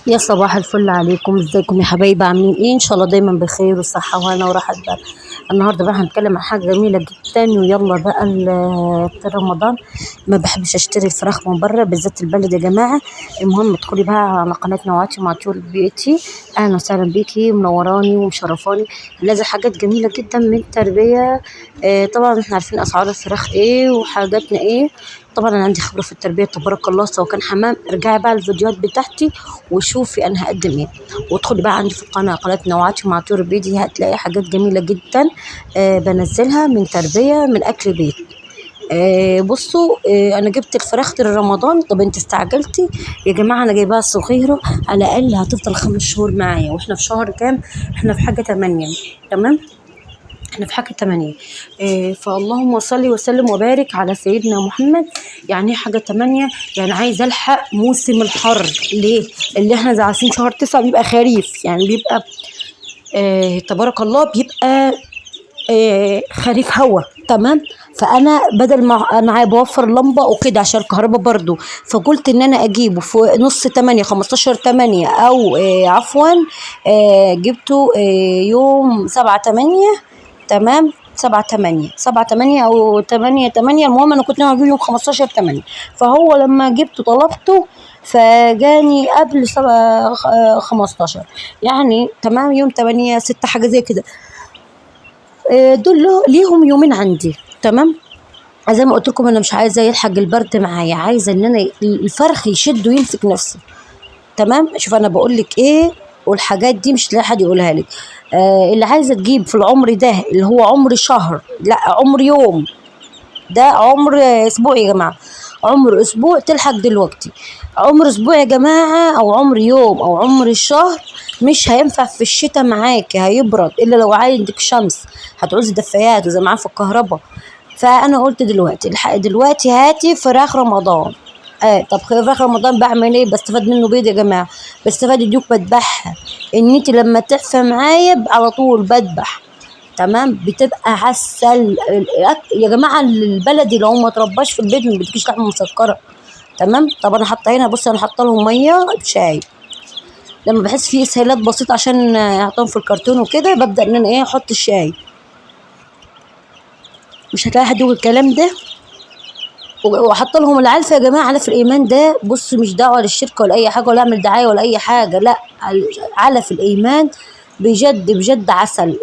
يا صباح الفل عليكم، ازيكم يا حبايبي؟ عاملين ايه؟ ان شاء الله دايما بخير وصحه وهنا وراحه بال. النهارده بقى هنتكلم عن حاجه جميله جدا، ويلا بقى في رمضان ما بحبش اشتري الفراخ من بره، بالذات البلد يا جماعه. المهم ادخلي بقى على قناه نواتي مع طول بيتي. اهلا وسهلا بيكي، منوراني ومشرفاني. لازم حاجات جميله جدا من التربيه. طبعا احنا عارفين اسعار الفراخ ايه وحاجاتنا ايه. طبعا انا عندي خبره في التربيه تبارك الله، سواء كان حمام. ارجعي بقى الفيديوهات بتاعتي وشوفي انا هقدم ايه. وادخلي بقى عندي في القناه، قناه نوعاتي مع طور بيدي، هتلاقي حاجات جميله جدا بنزلها من تربيه من اكل بيت. بصوا، انا جبت الفراخ لرمضان. طب انت استعجلتي يا جماعه؟ انا جايباها صغيره، على الاقل هتفضل 5 شهور معايا. واحنا في شهر كام؟ احنا في حاجه 8. تمام، احنا في حاجة 8. فاللهم صل وسلم وبارك على سيدنا محمد. يعني ايه حاجة 8؟ يعني عايز الحق موسم الحر. ليه؟ اللي احنا عارفين شهر 9 بيبقى خريف، يعني بيبقى تبارك الله، بيبقى خريف هوا. تمام. فانا بدل ما انا بوفر لمبه وكده عشان الكهرباء برضو، فقلت ان انا اجيبه في نص 8، 15/8، او عفوا جبته يوم 7/8. تمام، 7/8 او 8/8. المهم انا كنت ناوي اجيبه يوم 15/8. فهو لما جبته طلبته فجاني قبل 15، يعني تمام يوم 8/6 حاجه زي كده. دول ليهم يومين عندي. تمام. زي ما قلت لكم انا مش عايزه يلحق البرد معايا، عايزه ان انا الفرخ يشد ويمسك نفسه. تمام. شوف انا بقول لك ايه، والحاجات دي مش لاقي حد يقولها لك. اللي عايزه تجيب في العمر ده، اللي هو عمر شهر، لا عمر يوم، ده عمر اسبوع يا جماعه. عمر اسبوع تلحق دلوقتي. عمر اسبوع يا جماعه، او عمر يوم، او عمر الشهر مش هينفع في الشتاء معاكي، هيبرد الا لو عندك شمس، هتعوزي دفايات وزي معاه في الكهرباء. فانا قلت دلوقتي دلوقتي هاتي فراخ رمضان. طب فراخ رمضان بعمل ايه؟ بستفاد منه بيض يا جماعه، بستفاد الديوك بذبحها. النيتي لما تحفى معايا على طول بذبح. تمام، بتبقى عسل. يا جماعه البلدي لو ما ترباش في البيت ما بتجيش لحمه مسكره. تمام. طب انا حاطه هنا، بص انا حاطه لهم ميه بشاي. لما بحس فيه اسهالات بسيطه عشان احطهم في الكرتون وكده، ببدا ان انا احط الشاي. مش هتلاقي حد يقول الكلام ده. وحط لهم العلف يا جماعه، علف الايمان ده. بص مش دعوه للشركه ولا اي حاجه، ولا اعمل دعايه ولا اي حاجه، لا. علف الايمان بجد بجد عسل.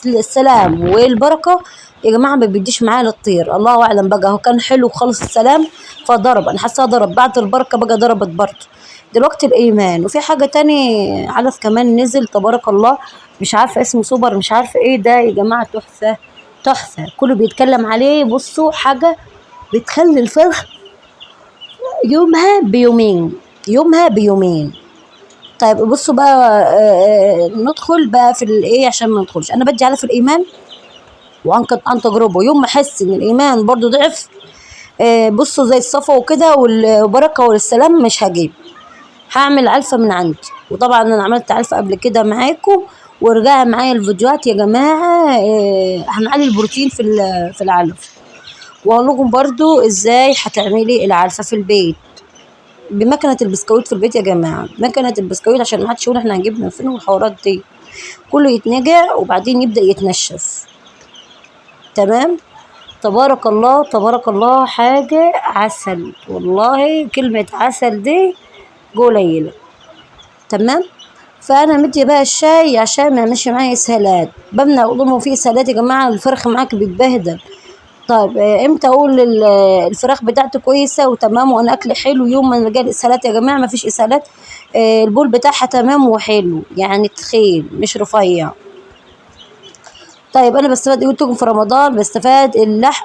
السلام والبركه يا جماعه، ما بيديش معايا للطير. الله اعلم بقى، هو كان حلو خالص السلام فضرب، انا حاساه ضرب. بعد البركه بقى ضربت برضه. دلوقتي الايمان. وفي حاجه تاني علف كمان نزل تبارك الله، مش عارفه اسمه سوبر، مش عارفه ايه ده يا جماعه. تحفه تحفه، كله بيتكلم عليه. بصوا حاجه بتخلي الفرخ يومها بيومين، يومها بيومين. طيب بصوا بقى، ندخل بقى في الايه عشان ما ندخلش. انا بدي على في الايمان، عن تجربه. يوم ما احس ان الايمان برضو ضعف، بصوا زي الصفا وكده والبركه والسلام، مش هجيب، هعمل علفه من عندي. وطبعا انا عملت علفه قبل كده معاكم، ورجع معايا الفيديوهات يا جماعه. هنعلي البروتين في العلف. واقول لكم برضو ازاي هتعملي العلفه في البيت بمكنه البسكويت في البيت يا جماعه. مكنه البسكويت عشان ما حدش يقول احنا هنجيب من فين والحوارات دي. كله يتنجع وبعدين يبدا يتنشف. تمام. تبارك الله تبارك الله، حاجه عسل والله. كلمه عسل دي قليله. تمام. فانا مدي بقى الشاي عشان ما يعملش معايا اسهالات. بمنع اقول فيه اسهالات يا جماعه، الفرخ معاك بيتبهدل. طيب امتى اقول الفراخ بتاعتي كويسه وتمام وانا اكل حلو؟ يوم ما جالي اسهالات يا جماعه. ما فيش اسهالات. البول بتاعها تمام وحلو، يعني تخين مش رفيع. طيب انا بستفاد، قلت لكم في رمضان بستفاد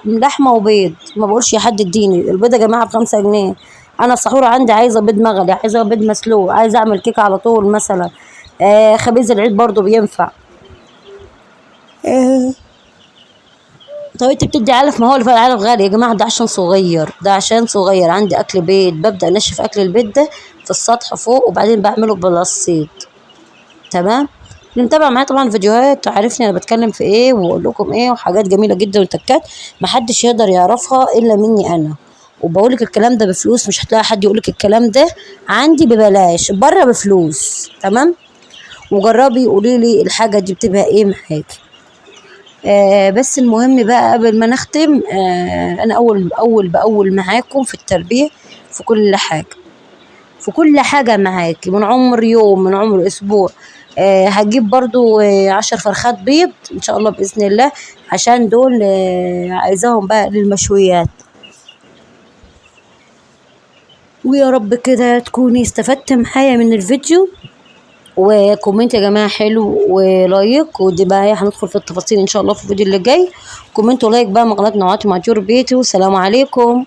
لحمه وبيض. ما بقولش يا حد اديني البيض يا جماعه ب5 جنيه. انا السحوره عندي عايزه بيض مغلي، عايزه بيض مسلوق، عايزه اعمل كيكه على طول مثلا. خبيز العيد برضو بينفع. آه طب انت بتدي علف؟ ما هو العلف غالي يا جماعه، ده عشان صغير، ده عشان صغير. عندي اكل بيت، ببدا انشف اكل البيت ده في السطح فوق، وبعدين بعمله بالقصيد. تمام. اللي متابع معايا طبعا فيديوهات عارفني انا بتكلم في ايه، واقول لكم ايه، وحاجات جميله جدا وتكات محدش يقدر يعرفها الا مني انا. وبقولك الكلام ده بفلوس، مش هتلاقي حد يقولك الكلام ده عندي ببلاش، بره بفلوس. تمام. وجربي قولي لي الحاجه دي بتبقى ايه معاكي. بس المهم بقى قبل ما نختم، انا اول معاكم في التربيه، في كل حاجه، في كل حاجه معاكي، من عمر يوم، من عمر اسبوع. هجيب برضو 10 فرخات بيض ان شاء الله باذن الله، عشان دول عايزاهم بقى للمشويات. ويا رب كده تكوني استفدت معايا من الفيديو، وكومنت يا جماعه حلو ولايك، ودي بقى هندخل في التفاصيل ان شاء الله في الفيديو اللي جاي. كومنت ولايك بقى، مع قناه نوعات مع بيتي، والسلام عليكم.